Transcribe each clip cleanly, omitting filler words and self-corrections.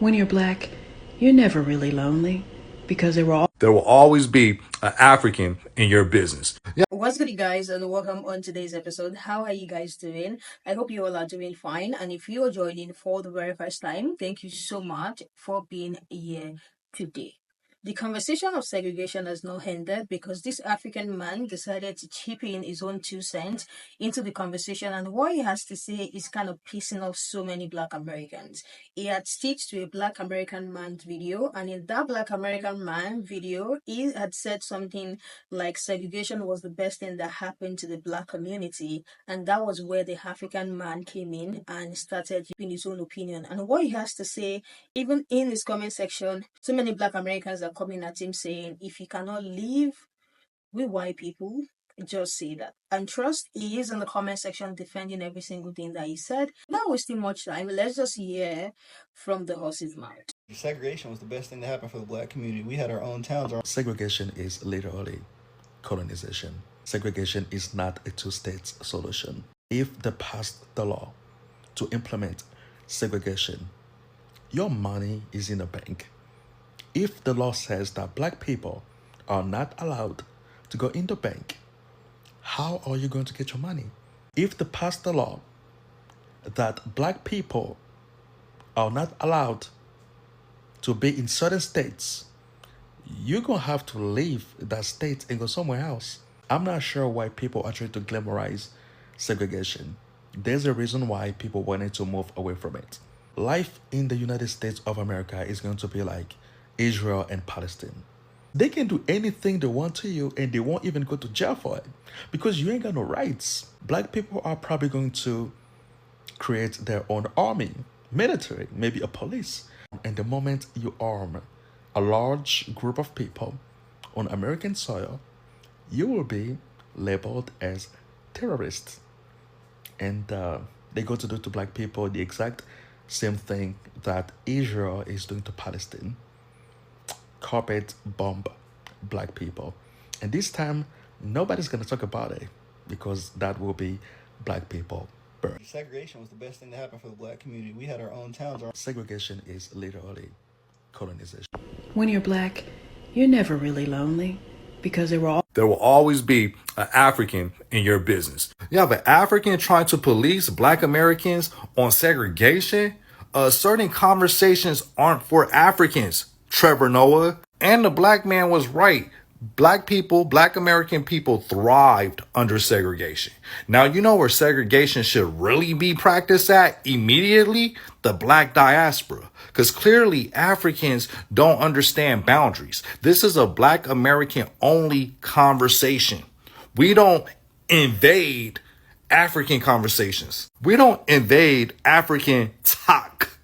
When you're black, you're never really lonely because there will always be an African in your business. Yeah. What's good, guys, and welcome on today's episode. How are you guys doing? I hope you all are doing fine. And if you are joining for the very first time, thank you so much for being here today. The conversation of segregation has not ended because this African man decided to chip in his own 2 cents into the conversation, and what he has to say is kind of pissing off so many Black Americans. He had stitched to a Black American man's video, and in that Black American man video, he had said something like segregation was the best thing that happened to the Black community, and that was where the African man came in and started giving his own opinion. And what he has to say, even in his comment section, so many Black Americans are coming at him saying, if you cannot live with white people, just say that. And trust, he is in the comment section defending every single thing that he said. Not wasting much time, let's just hear from the horse's mouth. Segregation was the best thing that happened for the Black community. We had our own towns. Segregation is literally colonization. Segregation is not a two-state solution. If they passed the law to implement segregation, your money is in a bank. If the law says that Black people are not allowed to go in the bank, how are you going to get your money? If they pass the law that Black people are not allowed to be in certain states, you're going to have to leave that state and go somewhere else. I'm not sure why people are trying to glamorize segregation. There's a reason why people wanted to move away from it. Life in the United States of America is going to be like Israel and Palestine. They can do anything they want to you and they won't even go to jail for it because you ain't got no rights. Black people are probably going to create their own army, military, maybe a police. And the moment you arm a large group of people on American soil, you will be labeled as terrorists. And they're going to do to Black people the exact same thing that Israel is doing to Palestine. Carpet bomb Black people. And this time, nobody's going to talk about it because that will be Black people burned. Segregation was the best thing that happened for the Black community. We had our own towns. Segregation is literally colonization. when you're black, you're never really lonely because there will always be an African in your business. You have an African trying to police Black Americans on segregation. Certain conversations aren't for Africans, Trevor Noah. And the Black man was right. Black people, Black American people thrived under segregation. Now, you know where segregation should really be practiced at immediately? The Black diaspora. Because clearly Africans don't understand boundaries. This is a Black American only conversation. We don't invade African conversations. We don't invade African talk.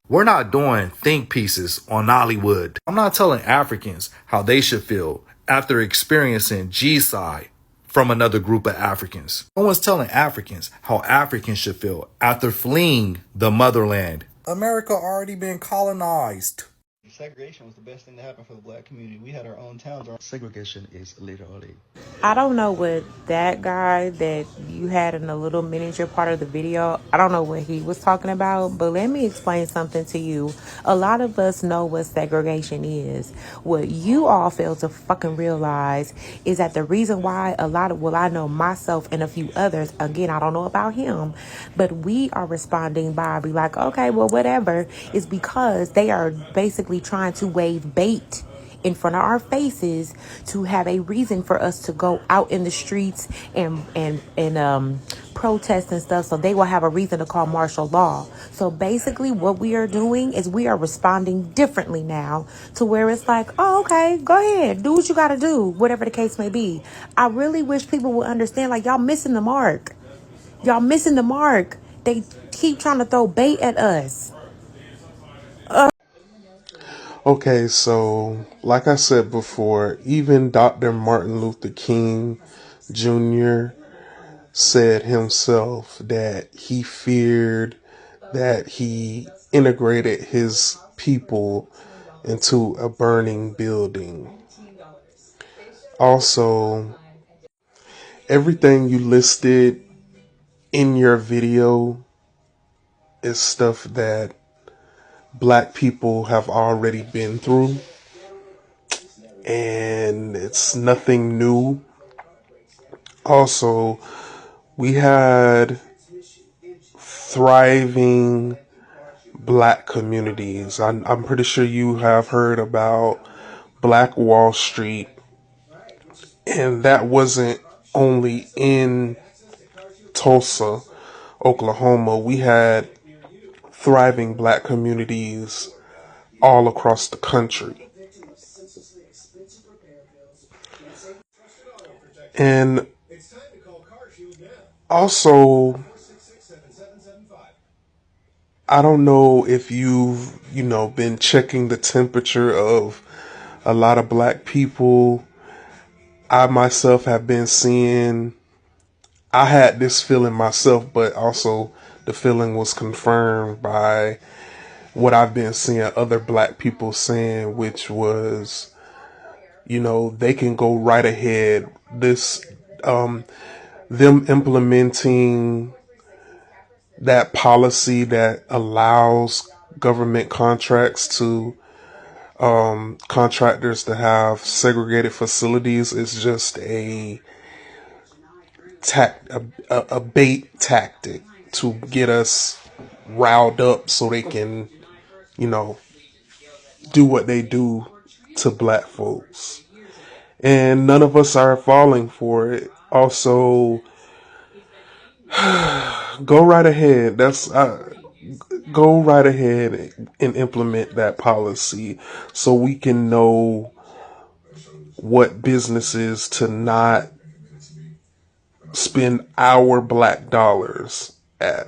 We're not doing think pieces on Hollywood. I'm not telling Africans how they should feel after experiencing G-side from another group of Africans. No one's telling Africans how Africans should feel after fleeing the motherland. America already been colonized. Segregation was the best thing that happened for the Black community. We had our own towns. Segregation is literally. I don't know what that guy that you had in the little miniature part of the video, I don't know what he was talking about, but let me explain something to you. A lot of us know what segregation is. What you all fail to fucking realize is that the reason why I know myself and a few others, again, I don't know about him, but we are responding by be like, okay, well, whatever, is because they are basically trying to wave bait in front of our faces to have a reason for us to go out in the streets and protest and stuff, so they will have a reason to call martial law. So basically what we are doing is we are responding differently now to where it's like, oh, okay, go ahead, do what you gotta do, whatever the case may be. I really wish people would understand, like, y'all missing the mark. They keep trying to throw bait at us. Okay, so like I said before, even Dr. Martin Luther King Jr. said himself that he feared that he integrated his people into a burning building. Also, everything you listed in your video is stuff that Black people have already been through, and it's nothing new. Also, we had thriving Black communities. I'm pretty sure you have heard about Black Wall Street, and that wasn't only in Tulsa, Oklahoma. We had thriving Black communities all across the country. And also, I don't know if you've, been checking the temperature of a lot of Black people. I myself have been seeing, I had this feeling myself, but also the feeling was confirmed by what I've been seeing other Black people saying, which was, they can go right ahead. Them implementing that policy that allows government contractors to have segregated facilities is just a bait tactic to get us riled up so they can, you know, do what they do to Black folks. And none of us are falling for it. Also, go right ahead. Go right ahead and implement that policy so we can know what businesses to not spend our Black dollars at.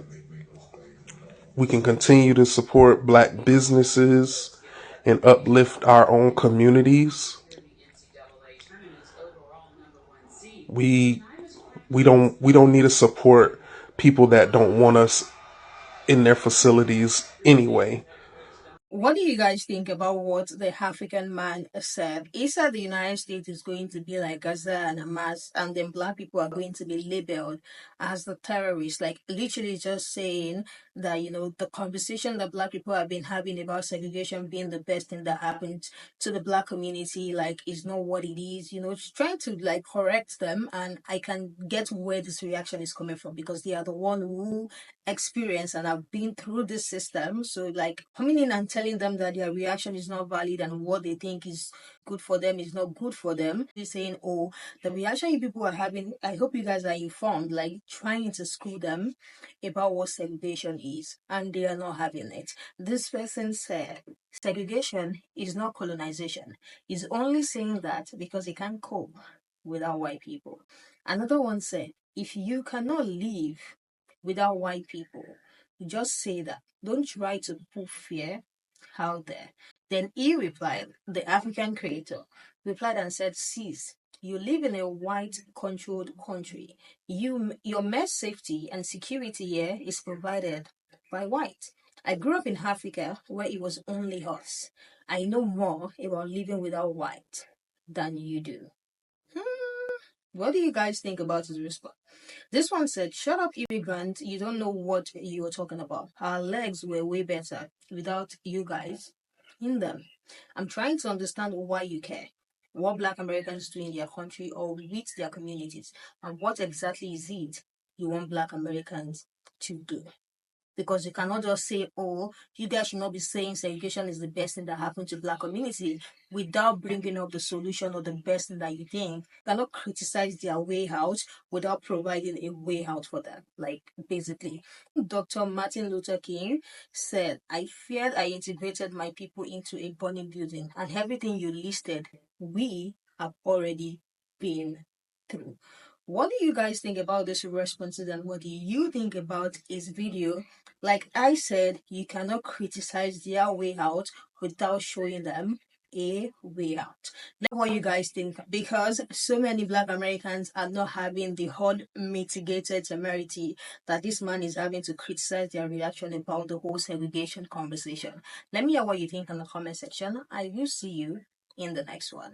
We can continue to support Black businesses and uplift our own communities. We we don't need to support people that don't want us in their facilities anyway. What do you guys think about what the African man said? He said the United States is going to be like Gaza and Hamas, and then Black people are going to be labeled as the terrorists. Like, literally just saying that, the conversation that Black people have been having about segregation being the best thing that happened to the Black community, like, is not what it is. Just trying to, like, correct them. And I can get where this reaction is coming from because they are the one who experience and have been through this system. So, like, coming in and telling them that their reaction is not valid and what they think is good for them is not good for them. They're saying, oh, the reaction you people are having, I hope you guys are informed, like trying to school them about what segregation is, and they are not having it. This person said segregation is not colonization. He's only saying that because he can't cope without white people. Another one said, if you cannot live without white people, just say that. Don't try to put fear out there. Then he replied, the African creator replied and said, sis, you live in a white controlled country. Your mere safety and security here is provided by white. I grew up in Africa where it was only us. I know more about living without white than you do. What do you guys think about his response? This one said, shut up, immigrant. You don't know what you're talking about. Our legs were way better without you guys in them. I'm trying to understand why you care. What Black Americans do in their country or with their communities. And what exactly is it you want Black Americans to do? Because you cannot just say, oh, you guys should not be saying segregation is the best thing that happened to Black community without bringing up the solution or the best thing that you think. You cannot criticize their way out without providing a way out for them. Like, basically. Dr. Martin Luther King said, I feared I integrated my people into a burning building, and everything you listed, we have already been through. What do you guys think about this responses, and what do you think about his video? Like I said, you cannot criticize their way out without showing them a way out. Let me know what you guys think, because so many Black Americans are not having the unmitigated temerity that this man is having to criticize their reaction about the whole segregation conversation. Let me know what you think in the comment section. I will see you in the next one.